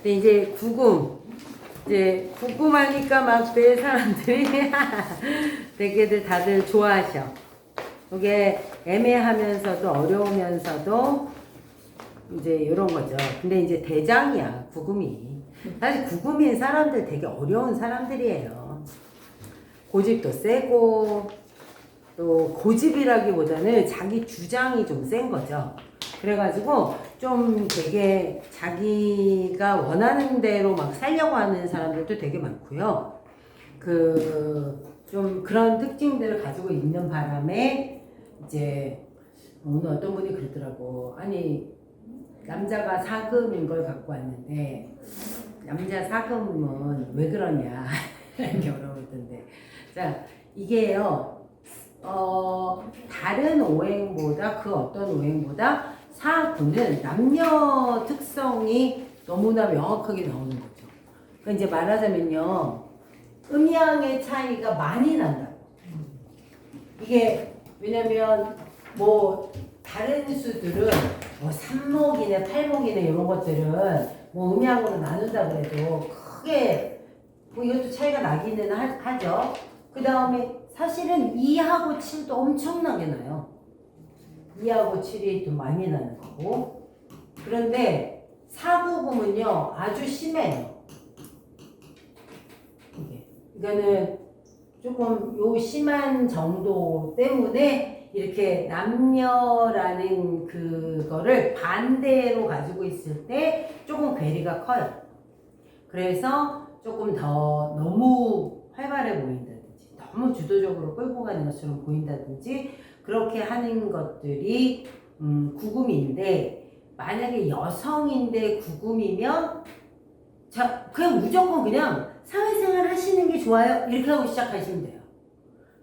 근데 이제 이제 구금하니까 막 내 사람들이 되게들 다들 좋아하셔. 이게 애매하면서도 어려우면서도 이제 이런 거죠. 근데 이제 대장이야, 구금이. 사실 구금인 사람들 되게 어려운 사람들이에요. 고집도 세고, 또 고집이라기보다는 자기 주장이 좀 센 거죠. 그래가지고 좀 되게 자기가 원하는 대로 막 살려고 하는 사람들도 되게 많고요. 좀 그런 특징들을 가지고 있는 바람에 이제 오늘 어떤 분이 그러더라고. 아니, 남자가 사금인 걸 갖고 왔는데 남자 사금은 왜 그러냐 이렇게 물어보던데. 자, 이게요. 다른 오행보다 그 어떤 오행보다 사구는 남녀 특성이 너무나 명확하게 나오는 거죠. 그러니까 이제 말하자면요, 음양의 차이가 많이 난다고. 이게 왜냐면 뭐 다른 수들은 뭐 삼목이네 팔목이네 이런 것들은 뭐 음양으로 나눈다 그래도 크게 뭐 이것도 차이가 나기는 하죠. 그 다음에 사실은 2하고 7도 엄청나게 나요. 2하고 7이 더 많이 나는 거고. 그런데 사구금은요 아주 심해요. 이게. 이거는 조금 요 심한 정도 때문에 이렇게 남녀라는 그거를 반대로 가지고 있을 때 조금 괴리가 커요. 그래서 조금 더 너무 활발해 보인다든지 너무 주도적으로 끌고 가는 것처럼 보인다든지 그렇게 하는 것들이 구금인데, 만약에 여성인데 구금이면 자 그냥 무조건 그냥 사회생활 하시는 게 좋아요 이렇게 하고 시작하시면 돼요.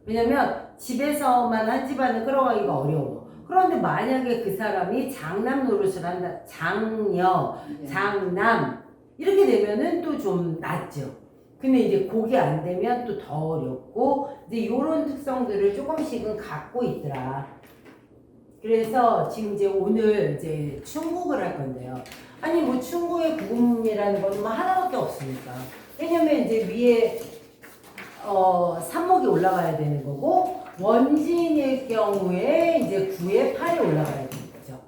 왜냐면 집에서만 한 집안을 끌어가기가 어려워. 그런데 만약에 그 사람이 장남 노릇을 한다, 장녀, 장남 이렇게 되면은 또 좀 낫죠. 근데 이제 그게 안 되면 또 더 어렵고, 이제 요런 특성들을 조금씩은 갖고 있더라. 그래서 지금 이제 오늘 이제 충국을 할 건데요. 아니 뭐 충국의 구금이라는 건 뭐 하나밖에 없으니까. 왜냐면 이제 위에 삼목이 올라가야 되는 거고, 원진일 경우에 이제 9에 8이 올라가야 되는 거죠.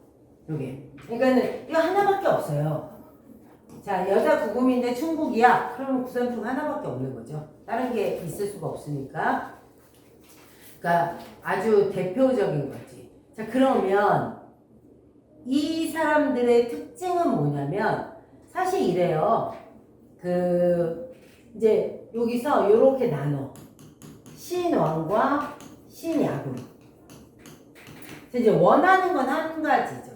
요게. 그러니까는 이거 하나밖에 없어요. 자, 여자 구금인데 충국이야. 그러면 구산중 하나밖에 없는 거죠. 다른 게 있을 수가 없으니까. 그러니까 아주 대표적인 거지. 자, 그러면 이 사람들의 특징은 뭐냐면 사실 이래요. 이제 여기서 요렇게 나눠. 신왕과 신야금. 이제 원하는 건 한 가지죠.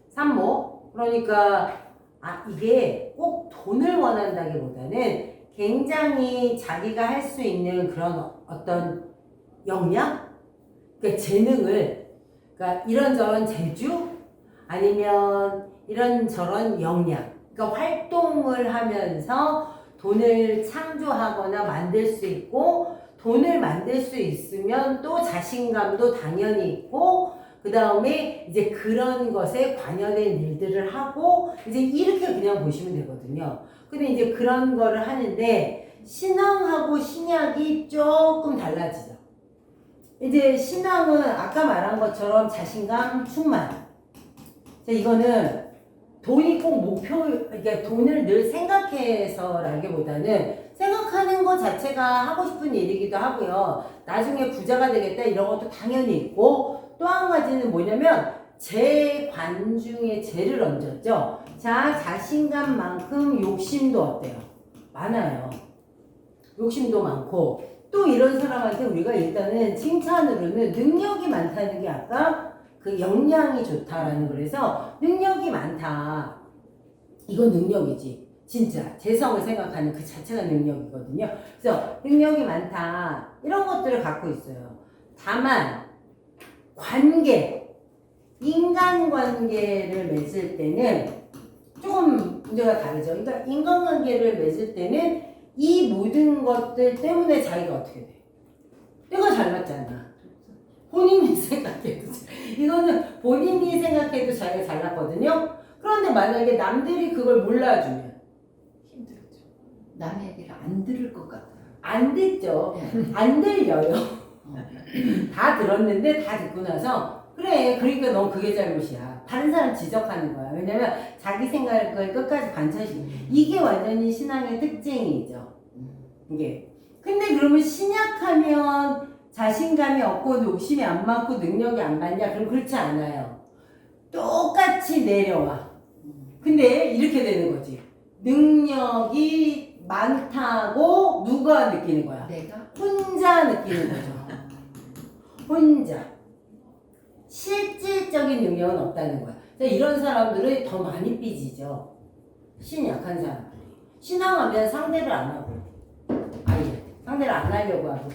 삼목. 그러니까 이게 꼭 돈을 원한다기보다는 굉장히 자기가 할 수 있는 그런 어떤 역량? 그러니까 재능을, 그러니까 이런저런 재주? 아니면 이런저런 역량. 그러니까 활동을 하면서 돈을 창조하거나 만들 수 있고, 돈을 만들 수 있으면 또 자신감도 당연히 있고, 그 다음에 이제 그런 것에 관여된 일들을 하고, 이제 이렇게 그냥 보시면 되거든요. 근데 이제 그런 거를 하는데, 신앙하고 신약이 조금 달라지죠. 이제 신앙은 아까 말한 것처럼 자신감 충만. 이거는 돈이 꼭 그러니까 돈을 늘 생각해서라기보다는 생각하는 것 자체가 하고 싶은 일이기도 하고요. 나중에 부자가 되겠다 이런 것도 당연히 있고, 또 한 가지는 뭐냐면 재관중에 재를 얹었죠. 자, 자신감만큼 욕심도 어때요? 많아요. 욕심도 많고, 또 이런 사람한테 우리가 일단은 칭찬으로는 능력이 많다는 게 아까 그 역량이 좋다라는, 그래서 능력이 많다. 이건 능력이지. 진짜 재성을 생각하는 그 자체가 능력이거든요. 그래서 능력이 많다. 이런 것들을 갖고 있어요. 다만 관계, 인간관계를 맺을 때는 조금 문제가 다르죠. 그러니까 인간관계를 맺을 때는 이 모든 것들 때문에 자기가 어떻게 돼? 내가 잘났잖아. 본인이 생각해도, 이거는 본인이 생각해도 자기가 잘났거든요. 그런데 만약에 남들이 그걸 몰라주면 힘들죠. 남의 얘기를 안 들을 것 같아요. 안 듣죠. 네. 안 들려요. 어. 다 들었는데 다 듣고 나서 그래 그러니까 넌 그게 잘못이야. 다른 사람 지적하는 거야. 왜냐면 자기 생각을 끝까지 관철시키고 이게 완전히 신앙의 특징이죠. 이게 근데 그러면 신약하면 자신감이 없고 욕심이 안 많고 능력이 안 많냐? 그럼 그렇지 않아요. 똑같이 내려와. 근데 이렇게 되는 거지. 능력이 많다고 누가 느끼는 거야? 내가 혼자 느끼는 거죠. 혼자. 실질적인 능력은 없다는 거야. 이런 사람들은 더 많이 삐지죠. 신 약한 사람들이. 신앙하면 상대를 안 하고 아예 상대를 안 하려고 하고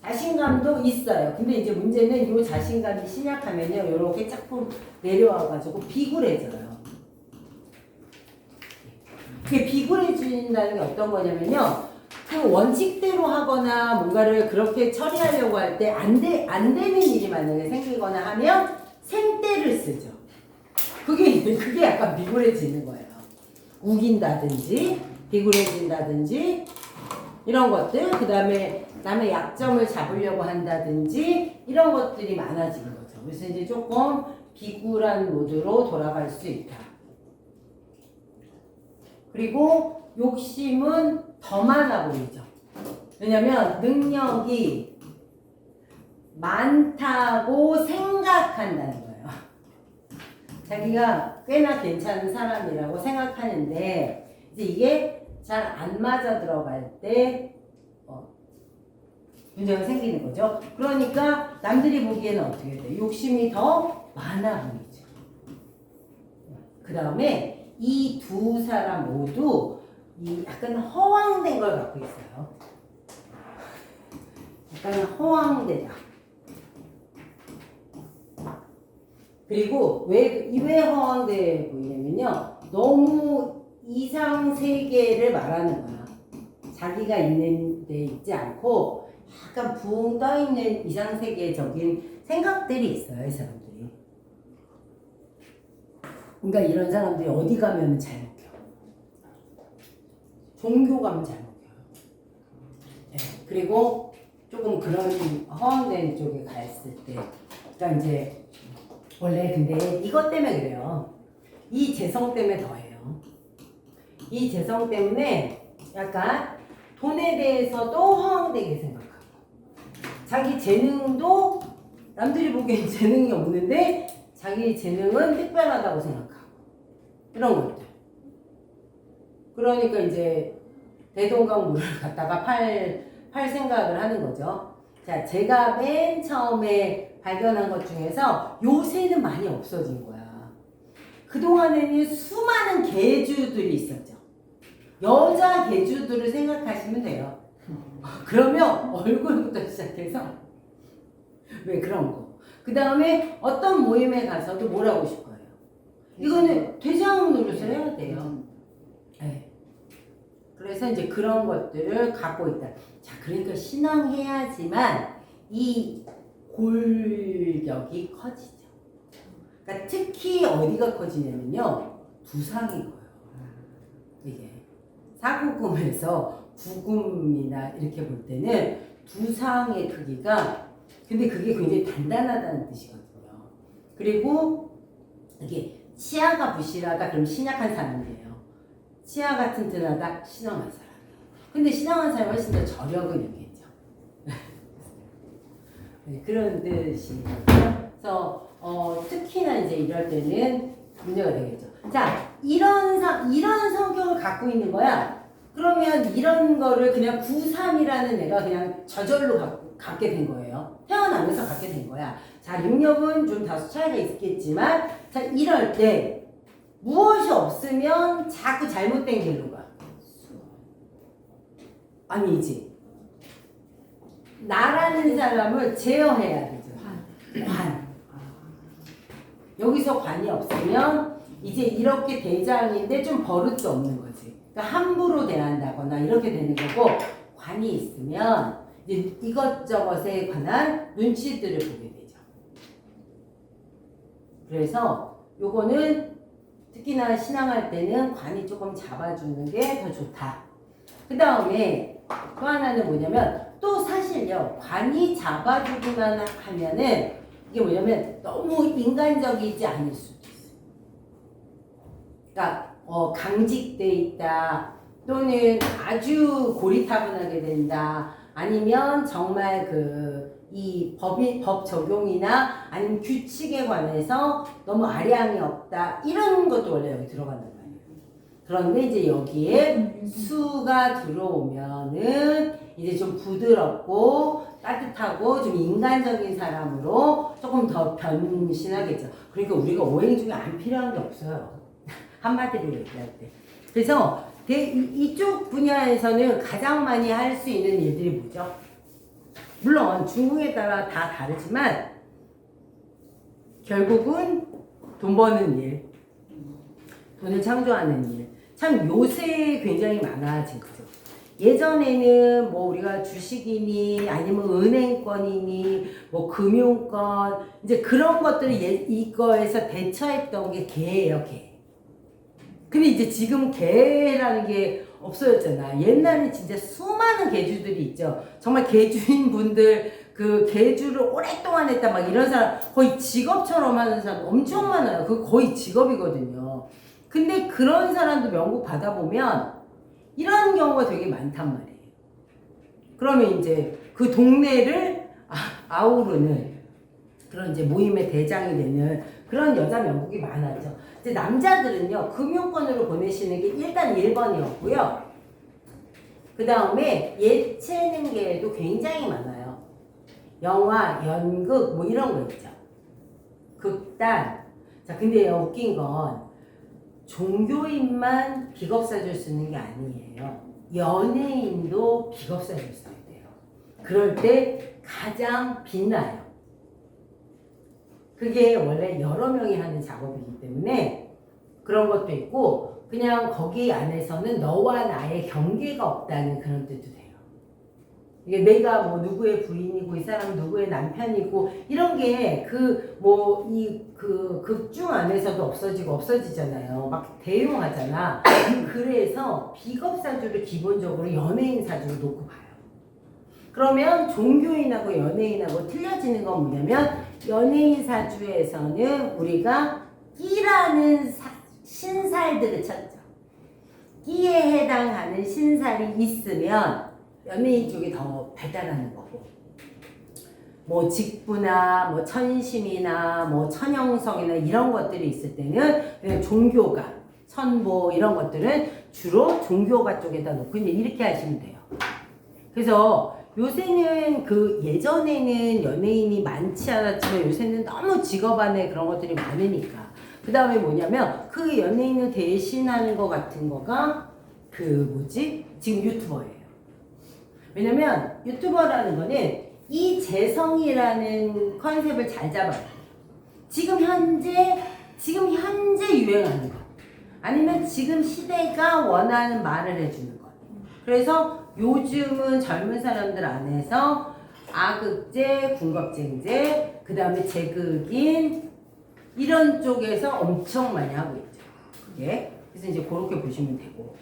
자신감도 있어요. 근데 이제 문제는 이 자신감이 신약하면요 이렇게 조금 내려와가지고 비굴해져요. 그게 비굴해진다는 게 어떤 거냐면요 그 원칙대로 하거나 뭔가를 그렇게 처리하려고 할 때 안 되는 일이 만약에 생기거나 하면 생떼를 쓰죠. 그게 약간 비굴해지는 거예요. 우긴다든지 비굴해진다든지 이런 것들, 그 다음에 남의 약점을 잡으려고 한다든지 이런 것들이 많아지는 거죠. 그래서 이제 조금 비굴한 모드로 돌아갈 수 있다. 그리고 욕심은 더 많아 보이죠. 왜냐면 능력이 많다고 생각한다는 거예요. 자기가 꽤나 괜찮은 사람이라고 생각하는데 이제 이게 잘 안 맞아 들어갈 때 문제가 생기는 거죠. 그러니까 남들이 보기에는 어떻게 돼? 욕심이 더 많아 보이죠. 그 다음에 이 두 사람 모두 이 약간 허황된 걸 갖고 있어요. 약간 허황되다. 그리고 왜 허황돼 보이냐면요. 너무 이상 세계를 말하는 거야. 자기가 있는 데 있지 않고 약간 붕 떠있는 이상 세계적인 생각들이 있어요, 이 사람들이. 그러니까 이런 사람들이 어디 가면 잘 먹혀. 종교 가면 잘 먹혀요. 네. 그리고 조금 그런 허황된 쪽에 갔을 때, 그러니까 이제 원래 근데 이것 때문에 그래요. 이 재성 때문에 더해요. 이 재성 때문에 약간 돈에 대해서도 허황되게 생각하고 자기 재능도 남들이 보기엔 재능이 없는데 자기 재능은 특별하다고 생각하고 이런 것들. 그러니까 이제 대동강물을 갖다가 팔 생각을 하는 거죠. 자, 제가 맨 처음에 발견한 것 중에서 요새는 많이 없어진 거야. 그동안에는 수많은 개주들이 있었죠. 여자 개주들을 생각하시면 돼요. 그러면 얼굴부터 시작해서 왜 그런 거. 그 다음에 어떤 모임에 가서도 뭘 하고 싶어요. 이거는 대장 노릇을 해야 돼요. 네. 그래서 이제 그런 것들을 갖고 있다. 자, 그러니까 신앙해야지만 이 골격이 커지죠. 그러니까 특히 어디가 커지냐면요. 두상이 커요. 이게 사구금에서 구금이나 이렇게 볼 때는 두상의 크기가 근데 그게 굉장히 단단하다는 뜻이거든요. 그리고 이게 치아가 부실하다 그럼 신약한 사람이에요. 치아가 튼튼하다 신앙한 사람. 근데 신앙한 사람이 훨씬 더 저력은 있겠죠. 네, 그런 뜻이죠. 그래서 특히나 이제 이럴 때는 문제가 되겠죠. 자, 이런 성격을 갖고 있는 거야. 그러면 이런 거를 그냥 9-3이라는 애가 그냥 저절로 갖게 된 거예요. 태어나면서 갖게 된 거야. 자, 능력은 좀 다소 차이가 있겠지만, 자, 이럴 때 무엇이 없으면 자꾸 잘못된 길로 가. 아니지. 나라는 사람을 제어해야 되죠. 관. 여기서 관이 없으면 이제 이렇게 대장인데 좀 버릇도 없는 거지. 그러니까 함부로 대한다거나 이렇게 되는 거고 관이 있으면 이제 이것저것에 관한 눈치들을 보게 되죠. 그래서 요거는 특히나 신앙할 때는 관이 조금 잡아주는 게 더 좋다. 그 다음에 또 하나는 뭐냐면 또 사실요 관이 잡아주기만 하면은 이게 뭐냐면 너무 인간적이지 않을 수도 있어요. 그러니까 강직돼 있다 또는 아주 고리타분하게 된다 아니면 정말 이 법 적용이나 아니면 규칙에 관해서 너무 아량이 없다 이런 것도 원래 여기 들어간단 말이에요. 그런데 이제 여기에 수가 들어오면은 이제 좀 부드럽고 따뜻하고 좀 인간적인 사람으로 조금 더 변신하겠죠. 그러니까 우리가 오행 중에 안 필요한 게 없어요. 한마디로 얘기할 때. 그래서 이쪽 분야에서는 가장 많이 할 수 있는 일들이 뭐죠? 물론 중국에 따라 다 다르지만 결국은 돈 버는 일, 돈을 창조하는 일. 참 요새 굉장히 많아진 거죠. 예전에는 뭐 우리가 주식이니 아니면 은행권이니 뭐 금융권 이제 그런 것들을 이거에서 대처했던 게 개예요, 개. 근데 이제 지금 개라는 게 없어졌잖아. 옛날에 진짜 수많은 개주들이 있죠. 정말 개주인 분들 그 개주를 오랫동안 했다 막 이런 사람 거의 직업처럼 하는 사람 엄청 많아요. 그거 거의 직업이거든요. 근데 그런 사람도 명국 받아보면 이런 경우가 되게 많단 말이에요. 그러면 이제 그 동네를 아우르는 그런 이제 모임의 대장이 되는 그런 여자 명국이 많았죠. 이제 남자들은요, 금융권으로 보내시는 게 일단 1번이었고요. 그 다음에 예체능계에도 굉장히 많아요. 영화, 연극, 뭐 이런 거 있죠. 극단. 자, 근데요, 웃긴 건 종교인만 비겁사주를 쓰는 게 아니에요. 연예인도 비겁사주를 써야 돼요. 그럴 때 가장 빛나요. 그게 원래 여러 명이 하는 작업이기 때문에 그런 것도 있고 그냥 거기 안에서는 너와 나의 경계가 없다는 그런 뜻도 돼요. 이게 내가 뭐 누구의 부인이고 이 사람은 누구의 남편이고 이런 게 그 극중 안에서도 없어지잖아요. 막 대용하잖아. 그래서 비겁사주를 기본적으로 연예인 사주로 놓고 봐요. 그러면 종교인하고 연예인하고 틀려지는 건 뭐냐면 연예인 사주에서는 우리가 끼라는 신살들을 찾죠. 끼에 해당하는 신살이 있으면 연예인 쪽이 더 발달하는 거고 뭐 직부나 뭐 천심이나 뭐 천영성이나 이런 것들이 있을 때는 그냥 종교가 천보 이런 것들은 주로 종교가 쪽에다 놓고 이제 이렇게 하시면 돼요. 그래서 요새는 예전에는 연예인이 많지 않았지만 요새는 너무 직업 안에 그런 것들이 많으니까 그 다음에 뭐냐면 그 연예인을 대신하는 것 같은 거가 지금 유튜버예요. 왜냐면 유튜버라는 거는 이 재성이라는 컨셉을 잘 잡아요. 지금 현재 유행하는 거 아니면 지금 시대가 원하는 말을 해주는 것. 그래서 요즘은 젊은 사람들 안에서 아극제, 군겁쟁제, 그 다음에 제극인 이런 쪽에서 엄청 많이 하고 있죠. 그게 그래서 이제 그렇게 보시면 되고